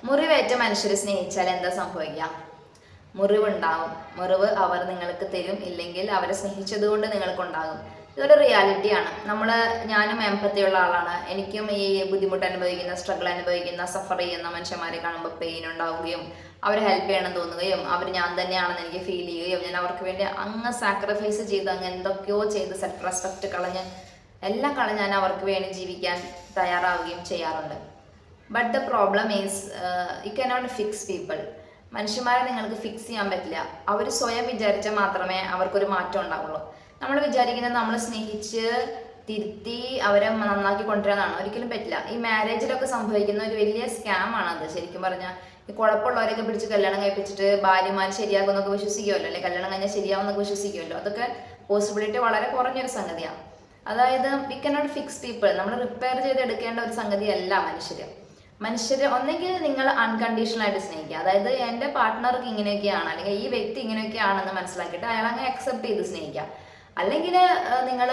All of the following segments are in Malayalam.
മുറിവേറ്റ മനുഷ്യരെ സ്നേഹിച്ചാൽ എന്താ സംഭവിക്കുക? മുറിവുണ്ടാവും. മുറിവ് അവർ നിങ്ങൾക്ക് തരും, ഇല്ലെങ്കിൽ അവരെ സ്നേഹിച്ചത് കൊണ്ട് നിങ്ങൾക്കുണ്ടാകും. ഇതൊരു റിയാലിറ്റിയാണ്. ഞാനും എംപത്തിയുള്ള ആളാണ്. എനിക്കും ഈ ബുദ്ധിമുട്ട് അനുഭവിക്കുന്ന, സ്ട്രഗിൾ അനുഭവിക്കുന്ന, സഫർ ചെയ്യുന്ന മനുഷ്യന്മാരെ കാണുമ്പോൾ പെയിൻ ഉണ്ടാവുകയും അവരെ ഹെൽപ്പ് ചെയ്യണം തോന്നുകയും അവർ ഞാൻ തന്നെയാണെന്ന് എനിക്ക് ഫീൽ ചെയ്യുകയും ഞാൻ അവർക്ക് വേണ്ടി അങ്ങ് സാക്രിഫൈസ് ചെയ്ത് അങ്ങ് എന്തൊക്കെയോ ചെയ്ത് സെൽഫ് റെസ്പെക്റ്റ് കളഞ്ഞ് എല്ലാം കളഞ്ഞ് ഞാൻ അവർക്ക് വേണ്ടി ജീവിക്കാൻ തയ്യാറാവുകയും ചെയ്യാറുണ്ട്. But the problem is you cannot fix people. മനുഷ്യന്മാരെ നിങ്ങൾക്ക് ഫിക്സ് ചെയ്യാൻ പറ്റില്ല. അവർ സ്വയം വിചാരിച്ചാൽ മാത്രമേ അവർക്കൊരു മാറ്റം ഉണ്ടാവുള്ളൂ. നമ്മൾ വിചാരിക്കുന്നത് നമ്മൾ സ്നേഹിച്ച് തിരുത്തി അവരെ നന്നാക്കി കൊണ്ടുവരാനാണ്. ഒരിക്കലും പറ്റില്ല. ഈ മാരേജിലൊക്കെ സംഭവിക്കുന്ന ഒരു വലിയ സ്കാമാണ് അത്. ശരിക്കും പറഞ്ഞാൽ ഈ കുഴപ്പമുള്ളവരൊക്കെ പിടിച്ച് കല്യാണം കഴിപ്പിച്ചിട്ട് ഭാര്യമാർ ശരിയാകുമെന്നൊക്കെ വിശ്വസിക്കുമല്ലോ, അല്ലെ കല്യാണം കഴിഞ്ഞാൽ ശരിയാവുമെന്നൊക്കെ വിശ്വസിക്കുമല്ലോ. അതൊക്കെ പോസിബിലിറ്റി വളരെ കുറഞ്ഞൊരു സംഗതിയാണ്. അതായത് വി കനോട്ട് ഫിക്സ് പീപ്പിൾ. നമ്മൾ റിപ്പയർ ചെയ്തെടുക്കേണ്ട ഒരു സംഗതിയല്ല മനുഷ്യർ ഒന്നെങ്കിൽ നിങ്ങൾ അൺകണ്ടീഷണൽ ആയിട്ട് സ്നേഹിക്കുക. അതായത് എൻ്റെ പാർട്ട്ണർക്ക് ഇങ്ങനെയൊക്കെയാണ്, അല്ലെങ്കിൽ ഈ വ്യക്തി ഇങ്ങനെയൊക്കെയാണെന്ന് മനസ്സിലാക്കിയിട്ട് അയാൾ അങ്ങനെ അക്സെപ്റ്റ് ചെയ്ത് സ്നേഹിക്കുക. അല്ലെങ്കിൽ നിങ്ങൾ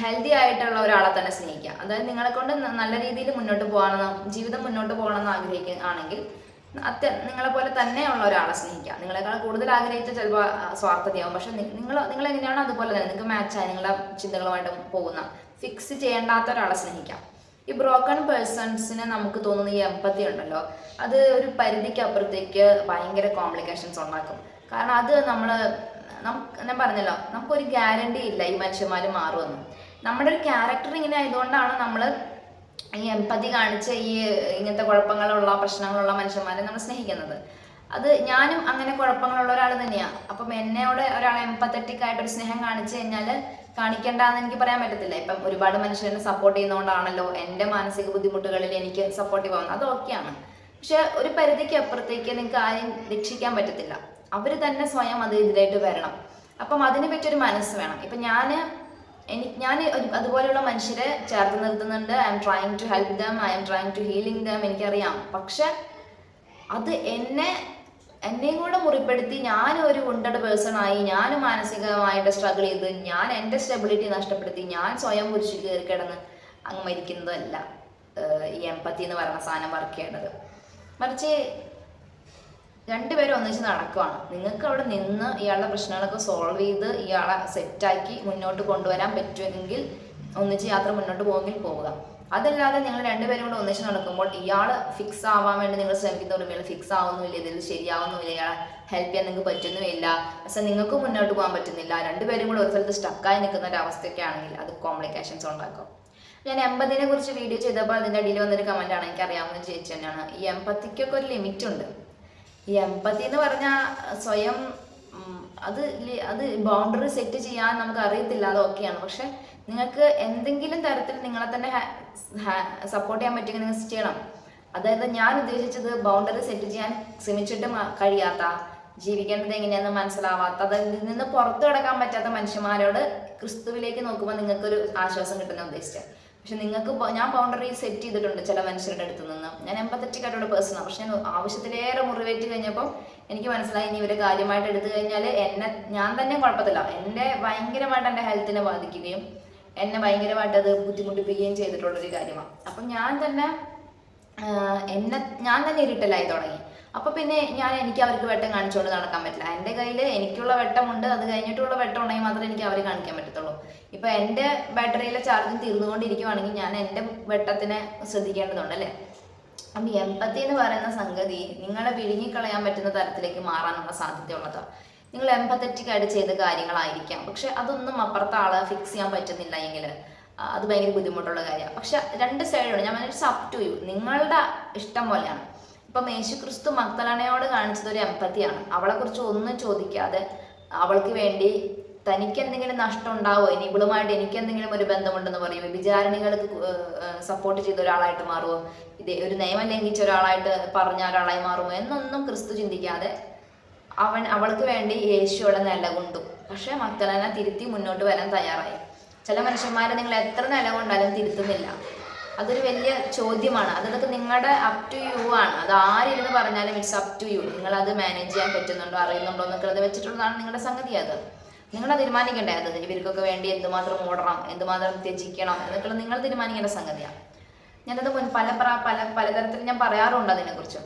ഹെൽത്തി ആയിട്ടുള്ള ഒരാളെ തന്നെ സ്നേഹിക്കുക. അതായത് നിങ്ങളെ കൊണ്ട് നല്ല രീതിയിൽ മുന്നോട്ട് പോകണമെന്ന്, ജീവിതം മുന്നോട്ട് പോകണമെന്ന് ആഗ്രഹിക്കുകയാണെങ്കിൽ നിങ്ങളെ പോലെ തന്നെയുള്ള ഒരാളെ സ്നേഹിക്കുക. നിങ്ങളെക്കാൾ കൂടുതൽ ആഗ്രഹിച്ച ചിലപ്പോൾ സ്വാർത്ഥതയാവും. പക്ഷെ നിങ്ങൾ എങ്ങനെയാണോ അതുപോലെ തന്നെ നിങ്ങൾക്ക് മാച്ചായി നിങ്ങളുടെ ചിന്തകളുമായിട്ട് പോകുന്ന ഫിക്സ് ചെയ്യേണ്ടാത്ത ഒരാളെ സ്നേഹിക്കാം. ഈ ബ്രോക്കൺ പേഴ്സൺസിന് നമുക്ക് തോന്നുന്ന ഈ എംപത്തി ഉണ്ടല്ലോ, അത് ഒരു പരിധിക്ക് അപ്പുറത്തേക്ക് ഭയങ്കര കോംപ്ലിക്കേഷൻസ് ഉണ്ടാക്കും. കാരണം അത് ഞാൻ പറഞ്ഞല്ലോ, നമുക്കൊരു ഗ്യാരണ്ടി ഇല്ല ഈ മനുഷ്യന്മാർ മാറുമെന്ന്. നമ്മുടെ ഒരു ക്യാരക്ടർ ഇങ്ങനെ ആയതുകൊണ്ടാണ് നമ്മൾ ഈ എംപതി കാണിച്ച് ഈ ഇങ്ങനത്തെ കുഴപ്പങ്ങളുള്ള പ്രശ്നങ്ങളുള്ള മനുഷ്യന്മാരെ നമ്മൾ സ്നേഹിക്കുന്നത്. അത് ഞാനും അങ്ങനെ കുഴപ്പങ്ങളുള്ള ഒരാൾ തന്നെയാണ്. അപ്പം എന്നോട് ഒരാൾ എംപത്തറ്റിക് ആയിട്ടൊരു സ്നേഹം കാണിച്ചു കഴിഞ്ഞാൽ കാണിക്കേണ്ടെന്ന് എനിക്ക് പറയാൻ പറ്റത്തില്ല. ഇപ്പം ഒരുപാട് മനുഷ്യരെ സപ്പോർട്ട് ചെയ്യുന്നതുകൊണ്ടാണല്ലോ എൻ്റെ മാനസിക ബുദ്ധിമുട്ടുകളിൽ എനിക്ക് സപ്പോർട്ടീവ് ആവുന്നത്. അത് ഓക്കെയാണ്. പക്ഷെ ഒരു പരിധിക്ക് അപ്പുറത്തേക്ക് നിങ്ങൾക്ക് ആരെയും രക്ഷിക്കാൻ പറ്റത്തില്ല. അവർ തന്നെ സ്വയം അത് ഇതിലായിട്ട് വരണം. അപ്പം അതിനെ പറ്റിയൊരു മനസ്സ് വേണം. ഇപ്പം ഞാൻ അതുപോലെയുള്ള മനുഷ്യരെ ചേർത്ത് നിർത്തുന്നുണ്ട്. I am trying to help them, I am trying to healing them, എനിക്കറിയാം. പക്ഷെ അത് എന്നെയും കൂടെ മുറിപ്പെടുത്തി ഞാനൊരു വുണ്ടഡ് പേഴ്സൺ ആയി, ഞാൻ മാനസികമായിട്ട് സ്ട്രഗിൾ ചെയ്ത് ഞാൻ എൻ്റെ സ്റ്റെബിലിറ്റി നഷ്ടപ്പെടുത്തി ഞാൻ സ്വയം കുരിശിൽ കയറി കിടന്ന് അങ്ങ് മരിക്കുന്നതല്ല ഈ എംപത്തി എന്ന് പറയുന്ന സാധനം വർക്ക് ചെയ്യേണ്ടത്. മറിച്ച് രണ്ടുപേരും ഒന്നിച്ച് നടക്കുവാണ്. നിങ്ങൾക്ക് അവിടെ നിന്ന് ഇയാളുടെ പ്രശ്നങ്ങളൊക്കെ സോൾവ് ചെയ്ത് ഇയാളെ സെറ്റാക്കി മുന്നോട്ട് കൊണ്ടുവരാൻ പറ്റുമെങ്കിൽ ഒന്നിച്ച് യാത്ര മുന്നോട്ട് പോവുമെങ്കിൽ പോവുക. അതല്ലാതെ നിങ്ങൾ രണ്ടുപേരും കൂടെ ഒന്നിച്ച് നടക്കുമ്പോൾ ഇയാൾ ഫിക്സ് ആവാൻ വേണ്ടി നിങ്ങൾ ശ്രമിക്കുന്നവരും ഇയാൾ ഫിക്സ് ആവുന്നുമില്ല, ഇതിൽ ശരിയാവുന്നുമില്ല, ഇയാളെ ഹെൽപ്പ് ചെയ്യാൻ നിങ്ങൾക്ക് പറ്റുന്നുമില്ല, പക്ഷെ നിങ്ങൾക്ക് മുന്നോട്ട് പോകാൻ പറ്റുന്നില്ല, രണ്ടുപേരും കൂടെ ഒരു സ്ഥലത്ത് സ്റ്റക്കായി നിൽക്കുന്ന ഒരു അവസ്ഥയൊക്കെ ആണെങ്കിൽ അത് കോംപ്ലിക്കേഷൻസ് ഉണ്ടാക്കും. ഞാൻ എംപതിനെ കുറിച്ച് വീഡിയോ ചെയ്തപ്പോൾ അതിൻ്റെ അടിയിൽ വന്നൊരു കമൻറ്റാണ്, എനിക്ക് അറിയാവുന്ന ചേച്ചി തന്നെയാണ്. ഈ എംപത്തിക്കൊക്കെ ഒരു ലിമിറ്റ് ഉണ്ട്. ഈ എംപത്തി എന്ന് പറഞ്ഞാൽ സ്വയം അത് ബൗണ്ടറി സെറ്റ് ചെയ്യാൻ നമുക്ക് അറിയത്തില്ല, അത് ഓക്കെയാണ്. പക്ഷെ നിങ്ങൾക്ക് എന്തെങ്കിലും തരത്തിൽ നിങ്ങളെ തന്നെ സപ്പോർട്ട് ചെയ്യാൻ പറ്റുമെങ്കിൽ നിങ്ങൾ ചെയ്യണം. അതായത് ഞാൻ ഉദ്ദേശിച്ചത് ബൗണ്ടറി സെറ്റ് ചെയ്യാൻ ശ്രമിച്ചിട്ടും കഴിയാത്ത, ജീവിക്കേണ്ടത് എങ്ങനെയാണെന്ന് മനസ്സിലാവാത്ത, അതിൽ നിന്ന് പുറത്തു കിടക്കാൻ പറ്റാത്ത മനുഷ്യന്മാരോട് ക്രിസ്തുവിലേക്ക് നോക്കുമ്പോൾ നിങ്ങൾക്കൊരു ആശ്വാസം കിട്ടുന്ന ഉദ്ദേശിച്ചത്. പക്ഷെ നിങ്ങൾക്ക് ഞാൻ ബൗണ്ടറി സെറ്റ് ചെയ്തിട്ടുണ്ട് ചില മനുഷ്യരുടെ അടുത്ത് നിന്ന്. ഞാൻ എംപത്തറ്റിക് ആയിട്ടുള്ള പേഴ്സണാണ്. പക്ഷെ ഞാൻ ആവശ്യത്തിലേറെ മുറിവേറ്റ് കഴിഞ്ഞപ്പോൾ എനിക്ക് മനസ്സിലായി ഇനി ഇവരെ കാര്യമായിട്ട് എടുത്തു കഴിഞ്ഞാൽ ഞാൻ തന്നെ കുഴപ്പത്തില്ല, എൻ്റെ ഭയങ്കരമായിട്ട് എൻ്റെ ഹെൽത്തിനെ ബാധിക്കുകയും എന്നെ ഭയങ്കരമായിട്ട് അത് ബുദ്ധിമുട്ടിപ്പിക്കുകയും ചെയ്തിട്ടുള്ളൊരു കാര്യമാണ്. അപ്പം ഞാൻ തന്നെ ഇരുട്ടലായി തുടങ്ങി. അപ്പോൾ പിന്നെ എനിക്ക് അവർക്ക് വെട്ടം കാണിച്ചുകൊണ്ട് നടക്കാൻ പറ്റില്ല. എൻ്റെ കയ്യിൽ എനിക്കുള്ള വെട്ടമുണ്ട്, അത് കഴിഞ്ഞിട്ടുള്ള വെട്ടം ഉണ്ടെങ്കിൽ മാത്രമേ എനിക്ക് അവരെ കാണിക്കാൻ പറ്റത്തുള്ളൂ. ഇപ്പോൾ എൻ്റെ ബാറ്ററിയിലെ ചാർജും തീർന്നുകൊണ്ടിരിക്കുവാണെങ്കിൽ ഞാൻ എൻ്റെ വെട്ടത്തിനെ ശ്രദ്ധിക്കേണ്ടതുണ്ട്, അല്ലേ? അപ്പം എംപത്തി എന്ന് പറയുന്ന സംഗതി നിങ്ങളെ വിഴുങ്ങിക്കളയാൻ പറ്റുന്ന തരത്തിലേക്ക് മാറാനുള്ള സാധ്യതയുള്ളതാണ്. നിങ്ങൾ എംപത്തറ്റിക് ആയിട്ട് ചെയ്ത കാര്യങ്ങളായിരിക്കാം, പക്ഷെ അതൊന്നും അപ്പുറത്തെ ആളെ ഫിക്സ് ചെയ്യാൻ പറ്റുന്നില്ല എങ്കിൽ അത് ഭയങ്കര ബുദ്ധിമുട്ടുള്ള കാര്യമാണ്. പക്ഷെ രണ്ട് സൈഡുണ്ട്. ഞാൻ ഇറ്റ്സ് അപ് ടു യു, നിങ്ങളുടെ ഇഷ്ടം പോലെയാണ്. ഇപ്പം യേശുക്രിസ്തു മഗ്ദലനയോട് കാണിച്ചത് ഒരു എംപത്തിയാണ്. അവളെക്കുറിച്ച് ഒന്നും ചോദിക്കാതെ അവൾക്ക് വേണ്ടി തനിക്ക് എന്തെങ്കിലും നഷ്ടം ഉണ്ടാവോ, ഇനി ഇവളുമായിട്ട് എനിക്ക് എന്തെങ്കിലും ഒരു ബന്ധമുണ്ടെന്ന് പറയും, വിചാരണികൾക്ക് സപ്പോർട്ട് ചെയ്ത ഒരാളായിട്ട് മാറുമോ, ഒരു നിയമം ലംഘിച്ച ഒരാളായിട്ട് പറഞ്ഞ ഒരാളായി മാറുമോ എന്നൊന്നും ക്രിസ്തു ചിന്തിക്കാതെ അവൾക്ക് വേണ്ടി യേശു അവിടെ നിലകൊണ്ടു. പക്ഷെ മഗ്ദലന തിരുത്തി മുന്നോട്ട് വരാൻ തയ്യാറായി. ചില മനുഷ്യന്മാരെ നിങ്ങൾ എത്ര നിലകൊണ്ടാലും തിരുത്തുന്നില്ല. അതൊരു വലിയ ചോദ്യമാണ്. അതൊക്കെ നിങ്ങളുടെ അപ് ടു യു ആണ്. അത് ആരിരുന്ന് പറഞ്ഞാലും ഇറ്റ്സ് അപ് ടു യു. നിങ്ങളത് മാനേജ് ചെയ്യാൻ പറ്റുന്നുണ്ടോ അറിയുന്നുണ്ടോ എന്നൊക്കെ അത് വെച്ചിട്ടുള്ളതാണ് നിങ്ങളുടെ സംഗതി. അത് നിങ്ങൾ തീരുമാനിക്കേണ്ടേ. അത് ഇവർക്കൊക്കെ വേണ്ടി എന്തുമാത്രം ഓടണം, എന്തുമാത്രം ത്യജിക്കണം എന്നൊക്കെ നിങ്ങൾ തീരുമാനിക്കേണ്ട സംഗതിയാണ്. ഞാനത് പലതരത്തിൽ ഞാൻ പറയാറുണ്ട് അതിനെക്കുറിച്ച്.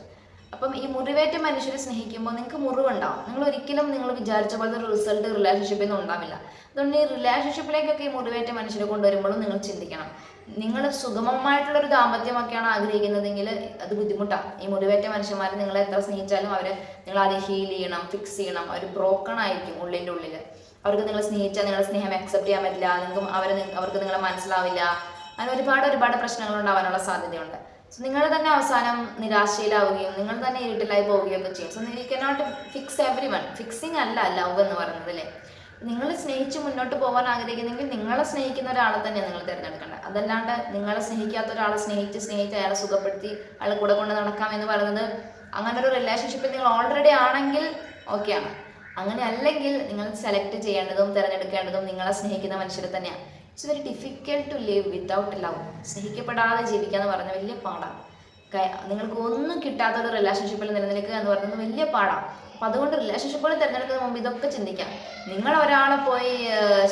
അപ്പം ഈ മുറിവേറ്റ മനുഷ്യരെ സ്നേഹിക്കുമ്പോൾ നിങ്ങൾക്ക് മുറിവുണ്ടാവും. നിങ്ങൾ വിചാരിച്ച പോലത്തെ റിസൾട്ട് റിലേഷൻഷിപ്പിൽ നിന്ന് ഉണ്ടാവില്ല. അതുകൊണ്ട് ഈ റിലേഷൻഷിപ്പിലേക്കൊക്കെ ഈ മുറിവേറ്റ മനുഷ്യരെ കൊണ്ടുവരുമ്പോഴും നിങ്ങൾ ചിന്തിക്കണം. നിങ്ങൾ സുഗമമായിട്ടുള്ളൊരു ദാമ്പത്യമൊക്കെയാണ് ആഗ്രഹിക്കുന്നതെങ്കിൽ അത് ബുദ്ധിമുട്ടാണ്. ഈ മുറിവേറ്റ മനുഷ്യന്മാർ നിങ്ങളെ എത്ര സ്നേഹിച്ചാലും നിങ്ങൾ ആദ്യം ഹീൽ ചെയ്യണം, ഫിക്സ് ചെയ്യണം. അവർ ബ്രോക്കൺ ആയിരിക്കും ഉള്ളിൻ്റെ ഉള്ളിൽ. അവർക്ക് നിങ്ങൾ സ്നേഹിച്ചാൽ നിങ്ങളുടെ സ്നേഹം അക്സെപ്റ്റ് ചെയ്യാൻ പറ്റില്ല, അവർക്ക് നിങ്ങളെ മനസ്സിലാവില്ല. അങ്ങനെ ഒരുപാട് പ്രശ്നങ്ങൾ ഉണ്ടാവാനുള്ള സാധ്യതയുണ്ട്. സോ നിങ്ങൾ തന്നെ അവസാനം നിരാശയിലാവുകയും നിങ്ങൾ തന്നെ ഇരുട്ടിലായി പോവുകയും ഒക്കെ ചെയ്യും. So you cannot fix every one. Fixing അല്ല ലവ് എന്ന് പറയുന്നത് അല്ലേ. നിങ്ങൾ സ്നേഹിച്ച് മുന്നോട്ട് പോകാൻ ആഗ്രഹിക്കുന്നെങ്കിൽ നിങ്ങളെ സ്നേഹിക്കുന്ന ഒരാളെ തന്നെയാണ് നിങ്ങൾ തിരഞ്ഞെടുക്കേണ്ടത്. അതല്ലാണ്ട് നിങ്ങളെ സ്നേഹിക്കാത്ത ഒരാളെ സ്നേഹിച്ച് അയാളെ സുഖപ്പെടുത്തി അയാളെ കൂടെ കൊണ്ട് നടക്കാം എന്ന് പറയുന്നത്, അങ്ങനെ ഒരു റിലേഷൻഷിപ്പിൽ നിങ്ങൾ ഓൾറെഡി ആണെങ്കിൽ ഓക്കെയാണ്. അങ്ങനെ അല്ലെങ്കിൽ നിങ്ങൾ സെലക്ട് ചെയ്യേണ്ടതും തിരഞ്ഞെടുക്കേണ്ടതും നിങ്ങളെ സ്നേഹിക്കുന്ന മനുഷ്യരെ തന്നെയാണ്. It's very difficult to live without love. സ്നേഹിക്കപ്പെടാതെ ജീവിക്കുക എന്ന് പറയുന്നത് വലിയ പാടാണ്. നിങ്ങൾക്ക് ഒന്നും കിട്ടാത്തൊരു റിലേഷൻഷിപ്പിൽ നിലനിൽക്കുക എന്ന് പറയുന്നത് വലിയ പാടാണ്. അപ്പം അതുകൊണ്ട് റിലേഷൻഷിപ്പുകൾ തിരഞ്ഞെടുക്കുന്ന മുമ്പ് ഇതൊക്കെ ചിന്തിക്കാം. നിങ്ങൾ ഒരാളെ പോയി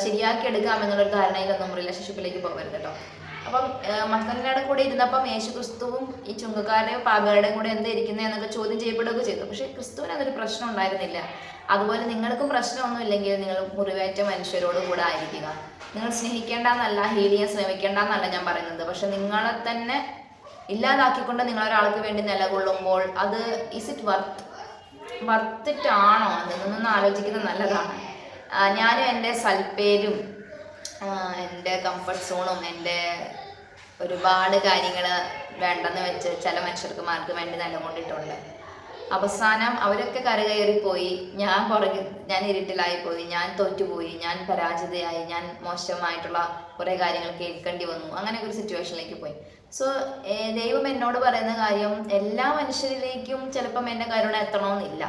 ശരിയാക്കി എടുക്കാം എന്നുള്ളൊരു ധാരണയിലൊന്നും റിലേഷൻഷിപ്പിലേക്ക് പോകരുത് കേട്ടോ. അപ്പം മക്കളുടെ കൂടെ ഇരുന്നപ്പം യേശു ക്രിസ്തുവും ഈ ചുങ്കക്കാരുടെയും പാകയുടെയും കൂടെ എന്താ ഇരിക്കുന്നത് എന്നൊക്കെ ചോദ്യം ചെയ്യപ്പെടുകയൊക്കെ ചെയ്തു. പക്ഷേ ക്രിസ്തുവിന് അതൊരു പ്രശ്നം ഉണ്ടായിരുന്നില്ല. അതുപോലെ നിങ്ങൾക്കും പ്രശ്നമൊന്നും ഇല്ലെങ്കിൽ നിങ്ങൾ മുറിവേറ്റ മനുഷ്യരോട് കൂടെ ആയിരിക്കുക. നിങ്ങൾ സ്നേഹിക്കേണ്ടെന്നല്ല, ഹീൽ ചെയ്യാൻ ശ്രമിക്കേണ്ടെന്നല്ല ഞാൻ പറയുന്നത്. പക്ഷെ നിങ്ങളെ തന്നെ ഇല്ലാതാക്കിക്കൊണ്ട് നിങ്ങളൊരാൾക്ക് വേണ്ടി നിലകൊള്ളുമ്പോൾ അത് വർത്തിട്ടാണോ അതൊന്നും ആലോചിക്കുന്നത് നല്ലതാണ്. ഞാനും എൻ്റെ സൽപ്പേരും എൻ്റെ കംഫർട്ട് സോണും എൻ്റെ ഒരുപാട് കാര്യങ്ങൾ വേണ്ടെന്ന് വെച്ച് ചില മനുഷ്യർക്ക് വേണ്ടി നിലകൊണ്ടിട്ടുണ്ട്. അവസാനം അവരൊക്കെ കരകയറിപ്പോയി, ഞാൻ ഇരുട്ടിലായിപ്പോയി, ഞാൻ തോറ്റുപോയി, ഞാൻ പരാജിതയായി, ഞാൻ മോശമായിട്ടുള്ള കുറേ കാര്യങ്ങൾ കേൾക്കേണ്ടി വന്നു. അങ്ങനെ ഒരു സിറ്റുവേഷനിലേക്ക് പോയി. സോ ദൈവം എന്നോട് പറയുന്ന കാര്യം, എല്ലാ മനുഷ്യരിലേക്കും ചിലപ്പം എൻ്റെ കരുണ എത്തണമെന്നില്ല.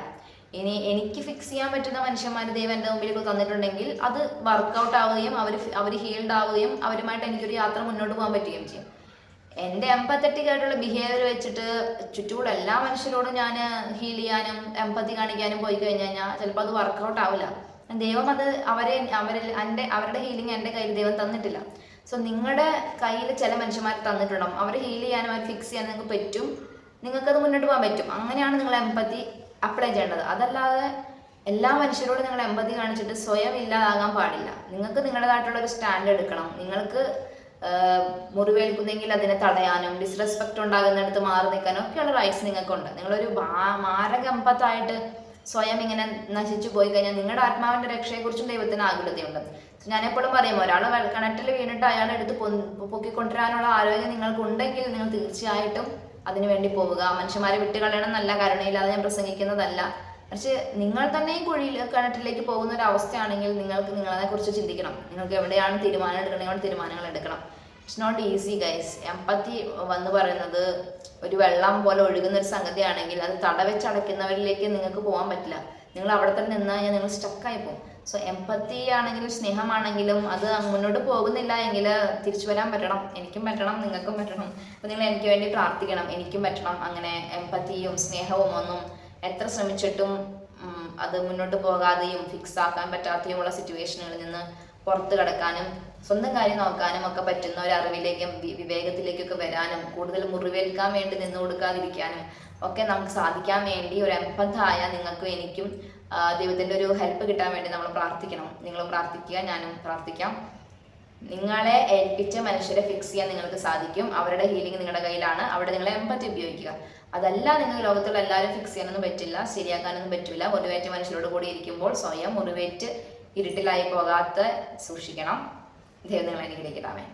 ഇനി എനിക്ക് ഫിക്സ് ചെയ്യാൻ പറ്റുന്ന മനുഷ്യന്മാർ ദൈവം എൻ്റെ മുമ്പിലേക്ക് തന്നിട്ടുണ്ടെങ്കിൽ അത് വർക്കൗട്ട് ആവുകയും അവർ ഹീൽഡ് ആവുകയും അവരുമായിട്ട് എനിക്കൊരു യാത്ര മുന്നോട്ട് പോകാൻ പറ്റുകയും ചെയ്യും. എൻ്റെ എംപത്തറ്റിക് ആയിട്ടുള്ള ബിഹേവിയർ വെച്ചിട്ട് ചുറ്റുമുള്ള എല്ലാ മനുഷ്യരോടും ഞാൻ ഹീൽ ചെയ്യാനും എംപത്തി കാണിക്കാനും പോയി കഴിഞ്ഞാൽ ചിലപ്പോൾ അത് വർക്കൗട്ട് ആവില്ല. ദൈവം അത് അവരുടെ ഹീലിംഗ് എൻ്റെ കയ്യിൽ ദൈവം തന്നിട്ടില്ല. സോ നിങ്ങളുടെ കയ്യിൽ ചില മനുഷ്യന്മാർ തന്നിട്ടുണ്ടാവും. അവരെ ഹീൽ ചെയ്യാനും അവർ ഫിക്സ് ചെയ്യാൻ നിങ്ങൾക്ക് പറ്റും, നിങ്ങൾക്കത് മുന്നോട്ട് പോകാൻ പറ്റും. അങ്ങനെയാണ് നിങ്ങൾ എംപത്തി അപ്ലൈ ചെയ്യേണ്ടത്. അതല്ലാതെ എല്ലാ മനുഷ്യരോടും നിങ്ങൾ എംപത്തി കാണിച്ചിട്ട് സ്വയം ഇല്ലാതാകാൻ പാടില്ല. നിങ്ങൾക്ക് നിങ്ങളുടേതായിട്ടുള്ളൊരു സ്റ്റാൻഡ് എടുക്കണം. നിങ്ങൾക്ക് മുറിവേൽക്കുന്നെങ്കിൽ അതിനെ തടയാനും ഡിസ്റെസ്പെക്റ്റ് ഉണ്ടാകുന്നിടത്ത് മാറി നിൽക്കാനും ഒക്കെയുള്ള റൈറ്റ്സ് നിങ്ങൾക്കുണ്ട്. നിങ്ങളൊരു മാരക എംപത്തായിട്ട് സ്വയം ഇങ്ങനെ നശിച്ചു പോയി കഴിഞ്ഞാൽ നിങ്ങളുടെ ആത്മാവിൻ്റെ രക്ഷയെക്കുറിച്ചും ദൈവത്തിന് ആകുലതയുണ്ട്. ഞാനെപ്പോഴും പറയും, ഒരാൾ കിണറ്റിൽ വീണിട്ട് അയാളെ എടുത്ത് പൊക്കിക്കൊണ്ടുവരാനുള്ള ആരോഗ്യം നിങ്ങൾക്കുണ്ടെങ്കിൽ നിങ്ങൾ തീർച്ചയായിട്ടും അതിനു വേണ്ടി പോവുക. മനുഷ്യന്മാരെ വിട്ടുകളയണം എന്നല്ല, കരുണയില്ലാതെ ഞാൻ പ്രസംഗിക്കുന്നതല്ല. പക്ഷെ നിങ്ങൾ തന്നെയും കിണറ്റിലേക്ക് പോകുന്ന ഒരു അവസ്ഥയാണെങ്കിൽ നിങ്ങൾക്ക് നിങ്ങളതിനെക്കുറിച്ച് ചിന്തിക്കണം. നിങ്ങൾക്ക് എവിടെയാണ് തീരുമാനം എടുക്കണമെങ്കിൽ തീരുമാനങ്ങൾ എടുക്കണം. It's not easy guys. Empathy വന്ന് പറയുന്നത് ഒരു വെള്ളം പോലെ ഒഴുകുന്ന ഒരു സംഗതിയാണെങ്കിൽ അത് തടവെച്ചടയ്ക്കുന്നവരിലേക്ക് നിങ്ങൾക്ക് പോകാൻ പറ്റില്ല. നിങ്ങൾ അവിടെ തന്നെ നിന്ന് കഴിഞ്ഞാൽ നിങ്ങൾ സ്റ്റക്കായി പോകും. സോ എംപത്തി ആണെങ്കിലും സ്നേഹമാണെങ്കിലും അത് മുന്നോട്ട് പോകുന്നില്ല എങ്കിൽ തിരിച്ചു വരാൻ പറ്റണം. എനിക്കും പറ്റണം, നിങ്ങൾക്കും പറ്റണം. അപ്പോൾ നിങ്ങൾ എനിക്ക് വേണ്ടി പ്രാർത്ഥിക്കണം. എനിക്കും പറ്റണം അങ്ങനെ എംപത്തിയും സ്നേഹവും ഒന്നും എത്ര ശ്രമിച്ചിട്ടും അത് മുന്നോട്ട് പോകാതെയും ഫിക്സ് ആക്കാൻ പറ്റാതെയുമുള്ള സിറ്റുവേഷനുകളിൽ നിന്ന് പുറത്ത് കടക്കാനും സ്വന്തം കാര്യം നോക്കാനും ഒക്കെ പറ്റുന്ന ഒരു അറിവിലേക്കും വിവേകത്തിലേക്കൊക്കെ വരാനും കൂടുതൽ മുറിവേൽക്കാൻ വേണ്ടി നിന്ന് കൊടുക്കാതിരിക്കാനും ഒക്കെ നമുക്ക് സാധിക്കാൻ വേണ്ടി ഒരു എംപത്തായ നിങ്ങൾക്കും എനിക്കും ദൈവത്തിൻ്റെ ഒരു ഹെൽപ്പ് കിട്ടാൻ വേണ്ടി നമ്മൾ പ്രാർത്ഥിക്കണം. നിങ്ങളും പ്രാർത്ഥിക്കുക, ഞാനും പ്രാർത്ഥിക്കാം. നിങ്ങളെ ഏൽപ്പിച്ച മനുഷ്യരെ ഫിക്സ് ചെയ്യാൻ നിങ്ങൾക്ക് സാധിക്കും. അവരുടെ ഹീലിംഗ് നിങ്ങളുടെ കയ്യിലാണ്. അവിടെ നിങ്ങൾ എംപത്തി ഉപയോഗിക്കുക. അതല്ല, നിങ്ങൾ ലോകത്തുള്ള എല്ലാവരും ഫിക്സ് ചെയ്യാനൊന്നും പറ്റില്ല, ശരിയാക്കാനൊന്നും പറ്റില്ല. മുറിവേറ്റ മനുഷ്യരോട് കൂടി ഇരിക്കുമ്പോൾ സ്വയം മുറിവേറ്റ് ഇരുട്ടിലായി പോകാത്ത സൂക്ഷിക്കണം. ദൈവം നിങ്ങളെ അനുഗ്രഹിക്കട്ടെ.